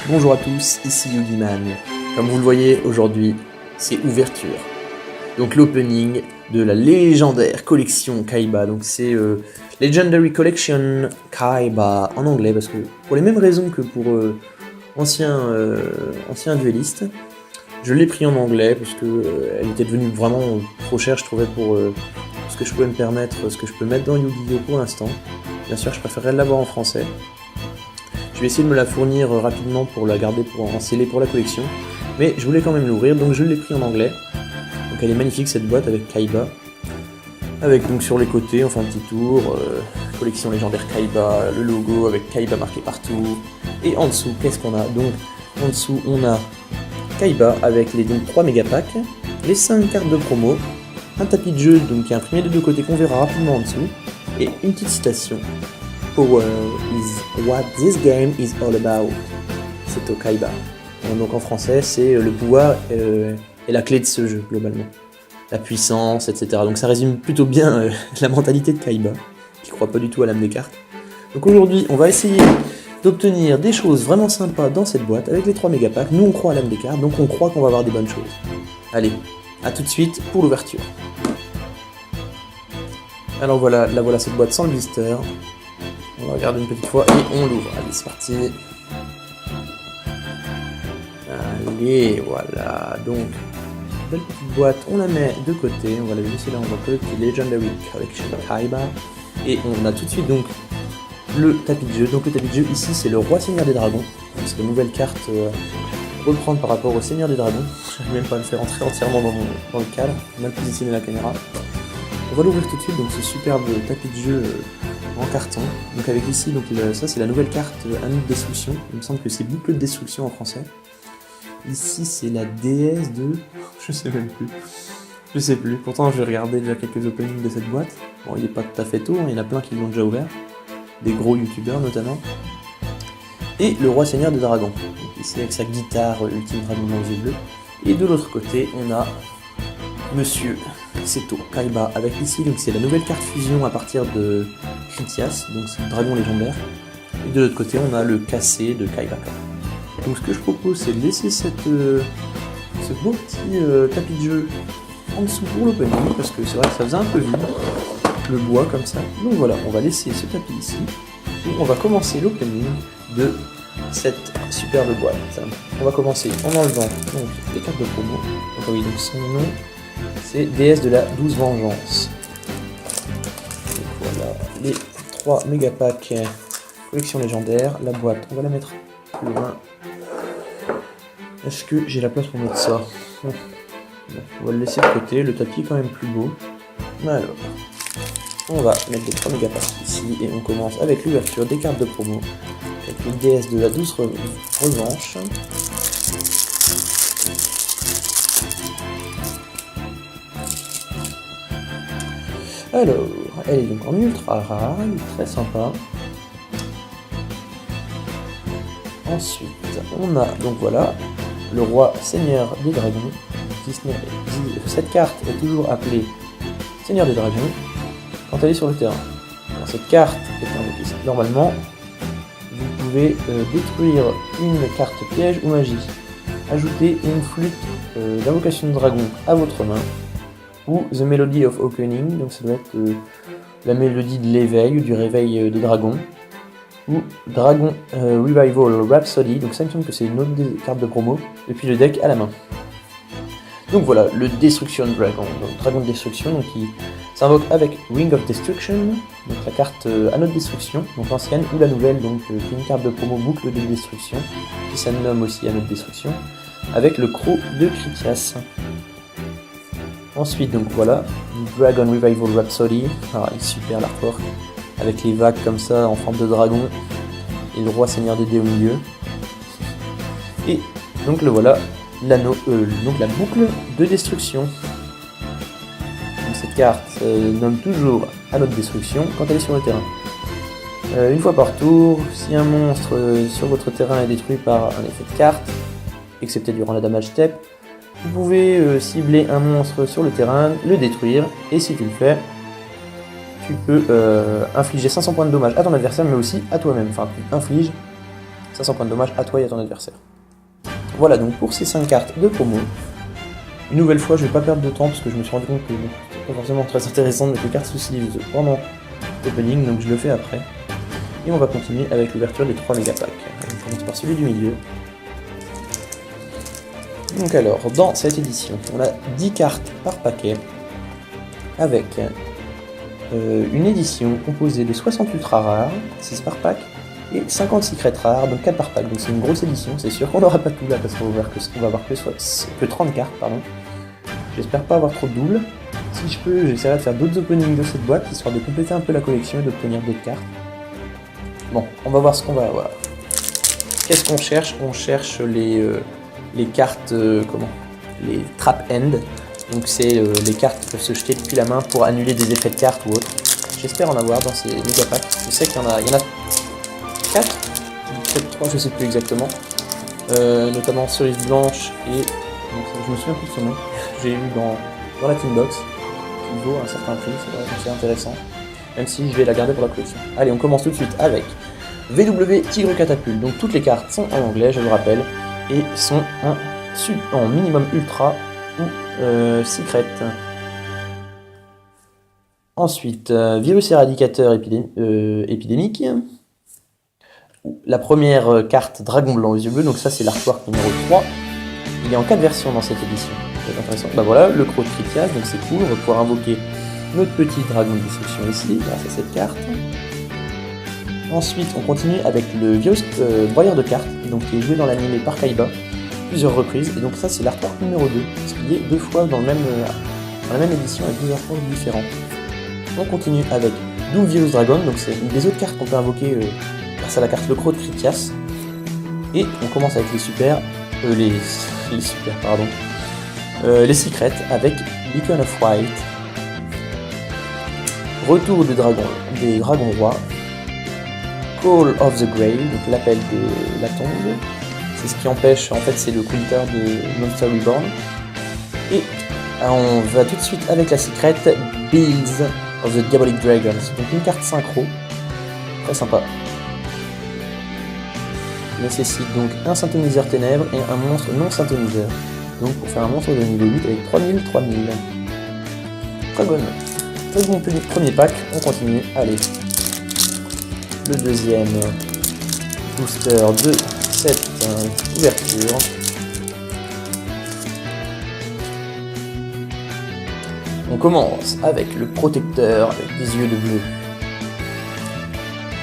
Bonjour à tous, ici Yugiman. Comme vous le voyez aujourd'hui, c'est ouverture. Donc l'opening de la légendaire collection Kaiba. Donc c'est Legendary Collection Kaiba en anglais parce que pour les mêmes raisons que pour ancien dueliste, je l'ai pris en anglais parce que elle était devenue vraiment trop chère, je trouvais, pour ce que je pouvais me permettre, ce que je peux mettre dans Yu-Gi-Oh pour l'instant. Bien sûr, je préférerais l'avoir en français. Je vais essayer de me la fournir rapidement pour la garder en scellé pour la collection. Mais je voulais quand même l'ouvrir, donc je l'ai pris en anglais. Donc elle est magnifique cette boîte avec Kaiba. Avec donc sur les côtés, on fait un petit tour, collection légendaire Kaiba, le logo avec Kaiba marqué partout. Et en dessous, qu'est-ce qu'on a? Donc en dessous, on a Kaiba avec les 3 mégapacks, les 5 cartes de promo, un tapis de jeu donc qui est imprimé des deux côtés qu'on verra rapidement en dessous, et une petite citation. Power is what this game is all about. C'est au Kaiba. Donc en français, c'est le pouvoir est la clé de ce jeu, globalement. La puissance, etc. Donc ça résume plutôt bien la mentalité de Kaiba, qui croit pas du tout à l'âme des cartes. Donc aujourd'hui, on va essayer d'obtenir des choses vraiment sympas dans cette boîte, avec les 3 mégapacks. Nous, on croit à l'âme des cartes, donc on croit qu'on va avoir des bonnes choses. Allez, à tout de suite pour l'ouverture. Alors voilà, la voilà cette boîte sans le blister. On la regarde une petite fois et on l'ouvre. Allez, c'est parti. Allez, voilà. Donc, belle petite boîte, on la met de côté. On va la laisser là, on va collecter Legendary Collection Kaiba. Et on a tout de suite donc le tapis de jeu. Donc le tapis de jeu ici, c'est le Roi Seigneur des Dragons. C'est une nouvelle carte à reprendre par rapport au Seigneur des Dragons. Je n'arrive même pas à le faire entrer entièrement dans le cadre. Mal positionner la caméra. On va l'ouvrir tout de suite, donc ce superbe tapis de jeu en carton. Donc avec ici, donc ça c'est la nouvelle carte Anneau de Destruction. Il me semble que c'est Boucle de Destruction en français. Ici c'est la déesse de... je sais même plus. Je sais plus. Pourtant j'ai regardé déjà quelques openings de cette boîte. Bon, il n'est pas tout à fait tôt, hein. Il y en a plein qui l'ont déjà ouvert. Des gros youtubeurs notamment. Et le Roi Seigneur des Dragons. Donc ici avec sa guitare Ultime Dragon dans les yeux bleus. Et de l'autre côté on a Monsieur Seto Kaiba avec ici, donc c'est la nouvelle carte fusion à partir de Critias, donc c'est le dragon légendaire. Et de l'autre côté on a le cassé de Kaiba. Donc ce que je propose c'est de laisser ce beau petit tapis de jeu en dessous pour l'opening, parce que c'est vrai que ça faisait un peu vide, le bois comme ça. Donc voilà, on va laisser ce tapis ici, et on va commencer l'opening de cette superbe boîte. On va commencer en enlevant donc les cartes de promo. Donc oui, donc son nom c'est déesse de la 12 vengeance. Donc voilà, les 3 mégapacks collection légendaire. La boîte, on va la mettre plus loin. Est-ce que j'ai la place pour mettre ça? Bon, on va le laisser de côté, le tapis est quand même plus beau. Alors, on va mettre les 3 mégapacks ici et on commence avec l'ouverture des cartes de promo. Avec une déesse de la 12 revanche. Alors, elle est donc en ultra rare, très sympa. Ensuite, on a donc voilà le Roi Seigneur des Dragons. Cette carte est toujours appelée Seigneur des Dragons quand elle est sur le terrain. Alors, cette carte est normalement, vous pouvez détruire une carte piège ou magie, ajouter une flûte d'invocation de dragon à votre main, ou The Melody of Opening, donc ça doit être la mélodie de l'éveil ou du réveil des dragons, ou Dragon Revival Rhapsody, donc ça me semble que c'est une autre des cartes de promo, et puis le deck à la main. Donc voilà, le Destruction Dragon, donc Dragon de Destruction, donc qui s'invoque avec Ring of Destruction, donc la carte Anneau de Destruction, donc l'ancienne ou la nouvelle, donc qui est une carte de promo Boucle de Destruction, qui se nomme aussi Anneau de Destruction, avec le croc de Critias. Ensuite, donc voilà, Dragon Revival Rhapsody, alors il est super l'artwork, avec les vagues comme ça en forme de dragon, et le Roi Seigneur des dés au milieu. Et donc le voilà, l'anneau, donc la boucle de destruction. Donc cette carte nomme toujours Anneau de Destruction quand elle est sur le terrain. Une fois par tour, si un monstre sur votre terrain est détruit par un effet de carte, excepté durant la damage step, vous pouvez cibler un monstre sur le terrain, le détruire, et si tu le fais, tu peux infliger 500 points de dommage à ton adversaire, mais aussi à toi-même. Enfin, tu infliges 500 points de dommage à toi et à ton adversaire. Voilà donc pour ces 5 cartes de promo. Une nouvelle fois, je vais pas perdre de temps parce que je me suis rendu compte que c'est pas forcément très intéressant de mettre les cartes sous-utilisées pendant l'opening, donc je le fais après. Et on va continuer avec l'ouverture des 3 méga packs. On commence par celui du milieu. Donc alors, dans cette édition, on a 10 cartes par paquet, avec une édition composée de 60 ultra rares, 6 par pack, et 50 secrets rares, donc 4 par pack. Donc c'est une grosse édition, c'est sûr qu'on n'aura pas tout là, parce qu'on va avoir que 30 cartes, pardon. J'espère pas avoir trop de doubles. Si je peux, j'essaierai de faire d'autres openings de cette boîte, histoire de compléter un peu la collection et d'obtenir d'autres cartes. Bon, on va voir ce qu'on va avoir. Qu'est-ce qu'on cherche? On cherche les cartes, les trap end. Donc c'est les cartes qui peuvent se jeter depuis la main pour annuler des effets de cartes ou autre. J'espère en avoir dans ces méga packs. Je sais qu'il y en a 4, peut-être 3, je sais plus exactement. Notamment Cerise Blanche et... Donc, je me souviens plus de son nom. J'ai eu dans la Team Box, qui vaut un certain prix, c'est vrai, c'est intéressant. Même si je vais la garder pour la collection. Allez, on commence tout de suite avec VW Tigre Catapulte. Donc toutes les cartes sont en anglais, je le rappelle, et sont en minimum ultra ou secret. Ensuite, virus éradicateur épidémique. La première carte Dragon Blanc aux yeux bleus, donc ça c'est l'artwork numéro 3. Il est en 4 versions dans cette édition. C'est intéressant. Bah voilà, le Croc de Critias, donc c'est cool, on va pouvoir invoquer notre petit dragon de destruction ici, grâce à cette carte. Ensuite, on continue avec le virus broyeur de cartes, donc qui est joué dans l'anime par Kaiba, plusieurs reprises, et donc ça c'est l'artwork numéro 2, parce qu'il est 2 fois dans la même édition avec 2 artworks différents. On continue avec Doom Virus Dragon, donc c'est des autres cartes qu'on peut invoquer grâce à la carte le Croc de Critias. Et on commence avec les les secrets avec Beacon of White. Retour des dragons rois. Call of the Grave, donc l'appel de la tombe. C'est ce qui empêche, en fait c'est le counter de Monster Reborn. Et on va tout de suite avec la secret Builds of the Diabolic Dragons. Donc une carte synchro, très sympa. Nécessite donc un synthoniseur ténèbres et un monstre non synthoniseur. Donc pour faire un monstre de niveau 8 avec 3000. Très bon. Très bon premier pack, on continue. Allez. Le deuxième booster de cette ouverture. On commence avec le protecteur avec des yeux de bleu.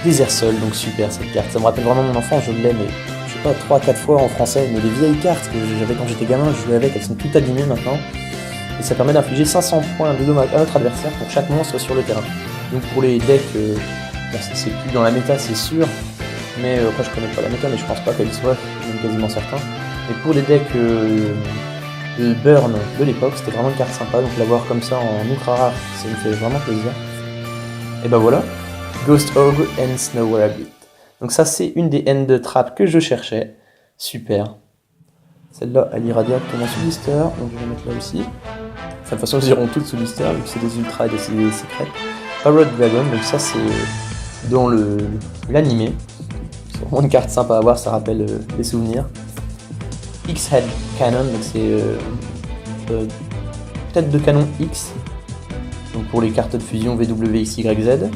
Désert Sol, donc super cette carte. Ça me rappelle vraiment mon enfance, je l'ai, mais je sais pas, 3-4 fois en français, mais les vieilles cartes que j'avais quand j'étais gamin, je jouais avec, elles sont toutes abîmées maintenant. Et ça permet d'infliger 500 points de dommages à notre adversaire pour chaque monstre sur le terrain. Donc pour les decks, c'est plus dans la méta, c'est sûr. Mais après je connais pas la méta, mais je pense pas qu'elle soit, je suis quasiment certain. Mais pour les decks de Burn de l'époque, c'était vraiment une carte sympa, donc l'avoir comme ça en ultra rare, ça me fait vraiment plaisir. Et bah voilà, Ghost Ogre and Snow Rabbit. Donc ça c'est une des end traps que je cherchais, super. Celle-là elle ira directement sous blister, donc je vais la mettre là aussi. Enfin, de toute façon elles iront toutes sous blister, vu que c'est des ultras et des secrets. Parrot Dragon, donc ça c'est dans l'animé. C'est vraiment une carte sympa à avoir, ça rappelle des souvenirs. X-Head Cannon, donc c'est tête de canon X. Donc pour les cartes de fusion VWXYZ.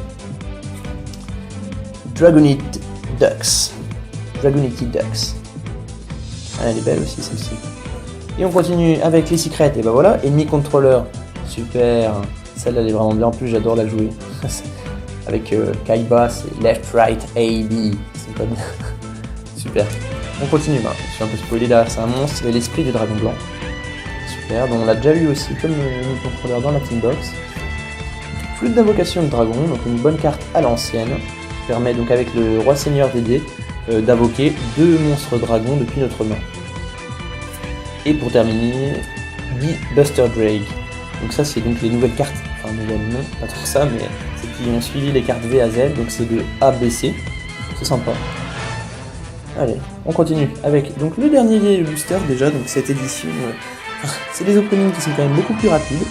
Dragonite Ducks. Ah, elle est belle aussi celle-ci. Et on continue avec les secrets. Et bah voilà, Enemy Controller. Super. Celle-là elle est vraiment bien. En plus j'adore la jouer. Avec Kaiba, c'est Left, Right, A, B. C'est pas bien. Super. On continue. Bah, je suis un peu spoilé là. C'est un monstre. C'est l'esprit du dragon blanc. Super. Donc on l'a déjà vu aussi comme Enemy Controller dans la Team Box. Flûte d'invocation de dragon. Donc une bonne carte à l'ancienne. Permet donc avec le roi seigneur des dés d'invoquer 2 monstres dragons depuis notre main. Et pour terminer, Buster Drake. Donc ça c'est donc les nouvelles cartes, enfin nouvelles non, pas trop ça, mais c'est qui ont suivi les cartes V à Z, donc c'est de A, B, C. C'est sympa. Allez, on continue avec donc le dernier booster déjà, donc cette édition, c'est des openings qui sont quand même beaucoup plus rapides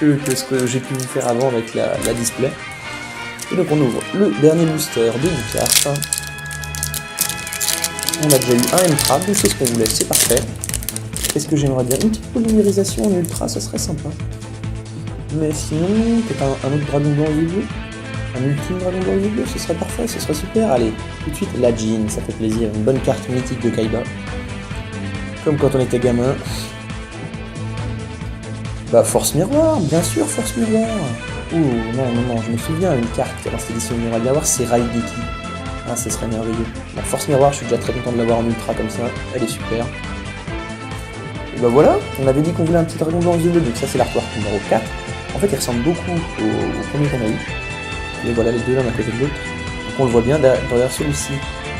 que ce que j'ai pu vous faire avant avec la display. Et donc on ouvre le dernier booster de 10 cartes. On a déjà eu un M-Trap, mais c'est ce qu'on voulait, c'est parfait. Qu'est-ce que j'aimerais dire? Une petite polymérisation en ultra, ça serait sympa. Mais sinon, peut-être un autre dragon blanc aux yeux bleus. Un ultime dragon blanc aux yeux bleus, ce serait parfait, ce serait super. Allez, tout de suite, la Jean, ça fait plaisir. Une bonne carte mythique de Kaiba. Comme quand on était gamin. Bah, Force Miroir, bien sûr, Force Miroir. Oh, non, je me souviens, une carte dans cette édition, il y aurait bien voir, c'est Raigeki. Ah, ce serait merveilleux. La Force Miroir, je suis déjà très content de l'avoir en ultra comme ça, elle est super. Et bah voilà, on avait dit qu'on voulait un petit dragon blanc aux yeux bleus, donc ça c'est l'artwork numéro 4. En fait, il ressemble beaucoup au premier qu'on a eu. Et voilà les deux l'un à côté de l'autre. Donc on le voit bien, derrière celui-ci,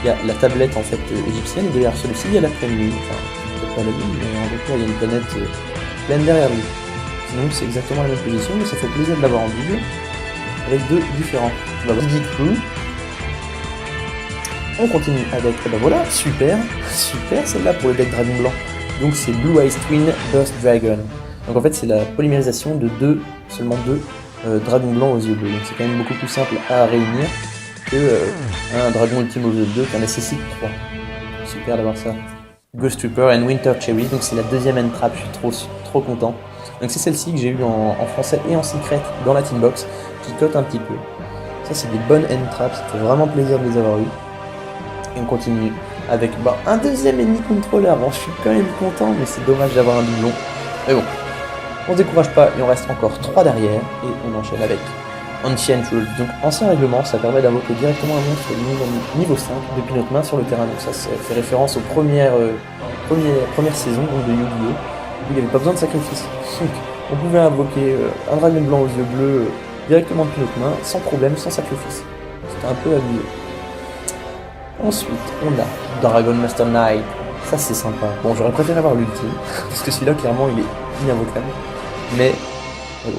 il y a la tablette en fait égyptienne, et derrière celui-ci, il y a la pleine lune. Enfin, peut-être pas la lune, mais en retour, il y a une planète pleine derrière lui. Sinon, c'est exactement la même position, mais ça fait plaisir de l'avoir en double, avec deux différents. On va voir Digi Crew. On continue avec, et ben voilà, super celle-là pour le deck Dragon Blanc. Donc c'est Blue Eyes Twin Burst Dragon. Donc en fait c'est la polymérisation de seulement deux dragons blancs aux yeux bleus. Donc c'est quand même beaucoup plus simple à réunir que un dragon ultime aux yeux bleus qui en nécessite 3. Super d'avoir ça. Ghost Trooper and Winter Cherry, donc c'est la deuxième N-Trap, je suis trop content. Donc c'est celle-ci que j'ai eue en français et en secret dans la Team Box, qui cote un petit peu. Ça c'est des bonnes N-Traps, ça fait vraiment plaisir de les avoir eues. Et on continue avec un deuxième ennemi contrôleur. Bon, je suis quand même content, mais c'est dommage d'avoir un doublon. Mais bon, on se décourage pas et on reste encore 3 derrière. Et on enchaîne avec Ancient Rule. Donc, ancien règlement, ça permet d'invoquer directement un monstre niveau 5 depuis notre main sur le terrain. Donc, ça fait référence aux premières saisons de Yu-Gi-Oh! Où il n'y avait pas besoin de sacrifice. Donc, on pouvait invoquer un dragon blanc aux yeux bleus directement depuis notre main, sans problème, sans sacrifice. C'était un peu abusé. Ensuite, on a Dragon Master Knight. Ça, c'est sympa. Bon, j'aurais préféré avoir l'ultime, parce que celui-là, clairement, il est inavocable. Mais, bon,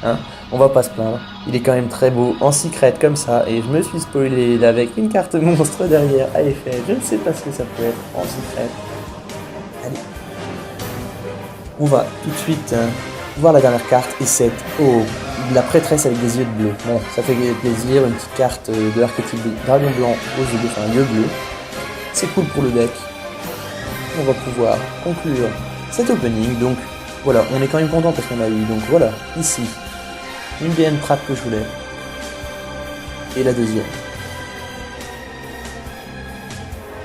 hein, on va pas se plaindre. Il est quand même très beau, en secret comme ça, et je me suis spoilé avec une carte monstre derrière à effet. Je ne sais pas ce que ça peut être en secret. Allez. On va tout de suite voir la dernière carte, et c'est la prêtresse avec des yeux de bleu. Bon, ça fait plaisir, une petite carte de l'archétype dragon blanc aux yeux bleus, enfin yeux bleus. C'est cool pour le deck. On va pouvoir conclure cet opening. Donc voilà, on est quand même content parce qu'on a eu, donc voilà, ici, une des N-Trap que je voulais. Et la deuxième.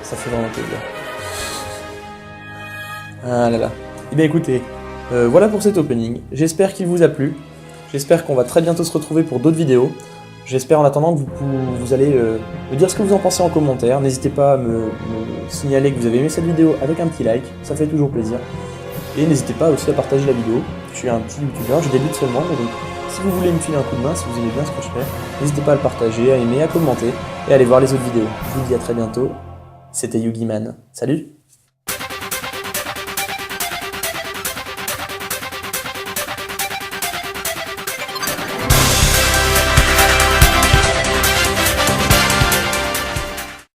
Ça fait vraiment plaisir. Ah là là. Eh bien écoutez, voilà pour cet opening. J'espère qu'il vous a plu. J'espère qu'on va très bientôt se retrouver pour d'autres vidéos. J'espère en attendant que vous allez me dire ce que vous en pensez en commentaire. N'hésitez pas à me signaler que vous avez aimé cette vidéo avec un petit like, ça fait toujours plaisir. Et n'hésitez pas aussi à partager la vidéo. Je suis un petit youtubeur, je débute seulement, mais donc si vous voulez me filer un coup de main, si vous aimez bien ce que je fais, n'hésitez pas à le partager, à aimer, à commenter et à aller voir les autres vidéos. Je vous dis à très bientôt. C'était Yugiman. Salut!